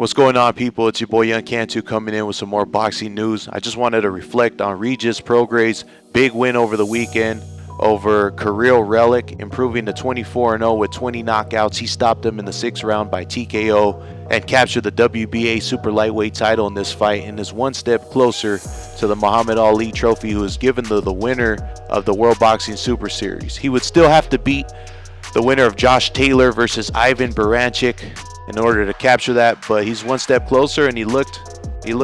What's going on, people? It's your boy Young Cantu coming in with some more boxing news. I just wanted to reflect on Regis Prograis' big win over the weekend over Kiryl Relikh, improving to 24-0 with 20 knockouts. He stopped him in the 6th round by TKO and captured the WBA super lightweight title in this fight and is one step closer to the Muhammad Ali trophy, who is given to the winner of the World Boxing Super Series. He would still have to beat the winner of Josh Taylor versus Adrien Broner in order to capture that, but he's one step closer and he looked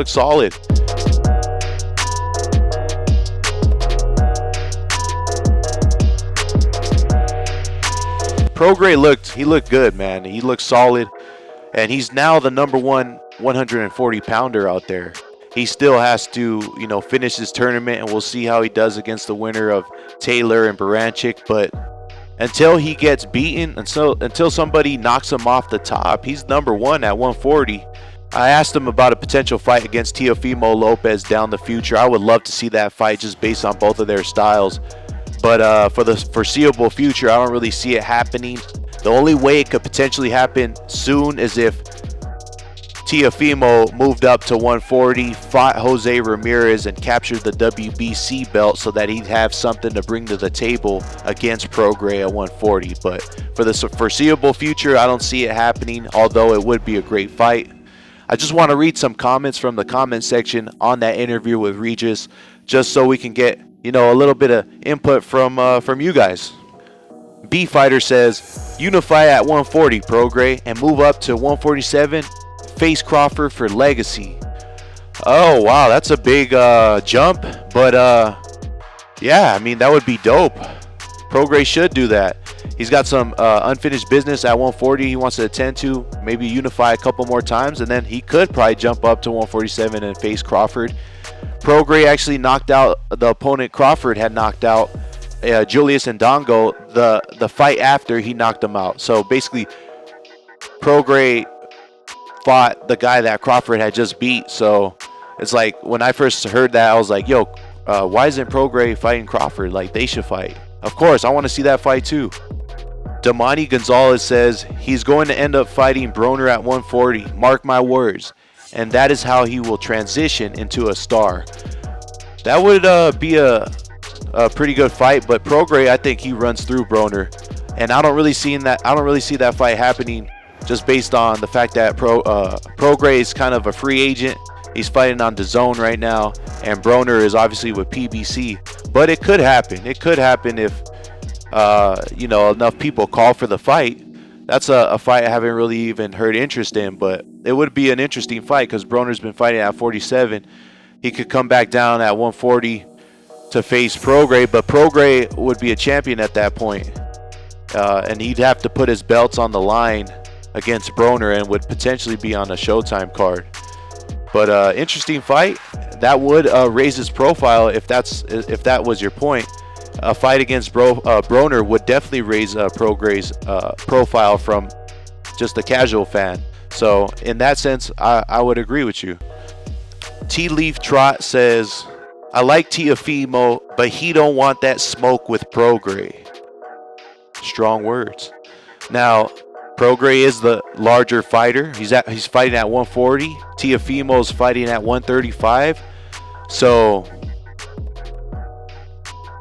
solid. Prograis looked good, man. He looked solid, and he's now the number one 140 pounder out there. He still has to, finish his tournament, and we'll see how he does against the winner of Taylor and Broner. But until he gets beaten, until somebody knocks him off the top, he's number one at 140. I asked him about a potential fight against Teofimo Lopez down the future. I would love to see that fight just based on both of their styles. But for the foreseeable future, I don't really see it happening. The only way it could potentially happen soon is if Teofimo moved up to 140, fought Jose Ramirez, and captured the WBC belt so that he'd have something to bring to the table against Prograis at 140. But for the foreseeable future, I don't see it happening, although it would be a great fight. I just want to read some comments from the comment section on that interview with Regis, just so we can get a little bit of input from you guys. B Fighter says, unify at 140, Prograis, and move up to 147. Face Crawford for legacy. Oh wow, that's a big jump, but yeah, I mean, that would be dope. Prograis should do that. He's got some unfinished business at 140 he wants to attend to, maybe unify a couple more times, and then he could probably jump up to 147 and face Crawford. Prograis actually knocked out the opponent Crawford had knocked out, Julius Ndongo, the fight after he knocked him out. So basically, Prograis fought the guy that Crawford had just beat. So it's like, when I first heard that, I was like, yo, why isn't Prograis fighting Crawford? Like, they should fight. Of course, I want to see that fight too. Damani Gonzalez says he's going to end up fighting Broner at 140. Mark my words. And that is how he will transition into a star. That would be a pretty good fight, but Prograis, I think he runs through Broner, and I don't really see that fight happening, just based on the fact that Prograis is kind of a free agent. He's fighting on DAZN right now, and Broner is obviously with PBC. But it could happen. It could happen if enough people call for the fight. That's a fight I haven't really even heard interest in, but it would be an interesting fight because Broner's been fighting at 47. He could come back down at 140 to face Prograis, but Prograis would be a champion at that point. And he'd have to put his belts on the line against Broner and would potentially be on a Showtime card. But interesting fight. That would raise his profile if that was your point. A fight against Broner would definitely raise Prograis' profile from just a casual fan. So in that sense, I would agree with you. Tea Leaf Trot says, I like Teofimo, but he don't want that smoke with Prograis. Strong words. Now, Prograis is the larger fighter. He's fighting at 140. Teofimo's fighting at 135. So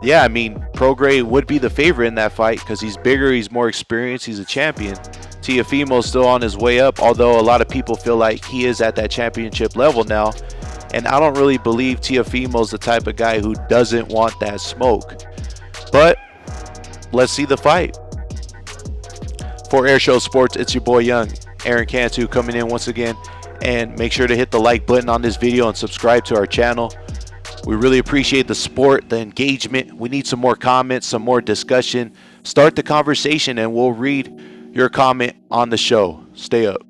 yeah, I mean, Prograis would be the favorite in that fight because he's bigger, he's more experienced, he's a champion. Teofimo's still on his way up, although a lot of people feel like he is at that championship level now. And I don't really believe Teofimo's the type of guy who doesn't want that smoke. But let's see the fight. For Airshow Sports, it's your boy Young, Aaron Cantu, coming in once again. And make sure to hit the like button on this video and subscribe to our channel. We really appreciate the support, the engagement. We need some more comments, some more discussion. Start the conversation and we'll read your comment on the show. Stay up.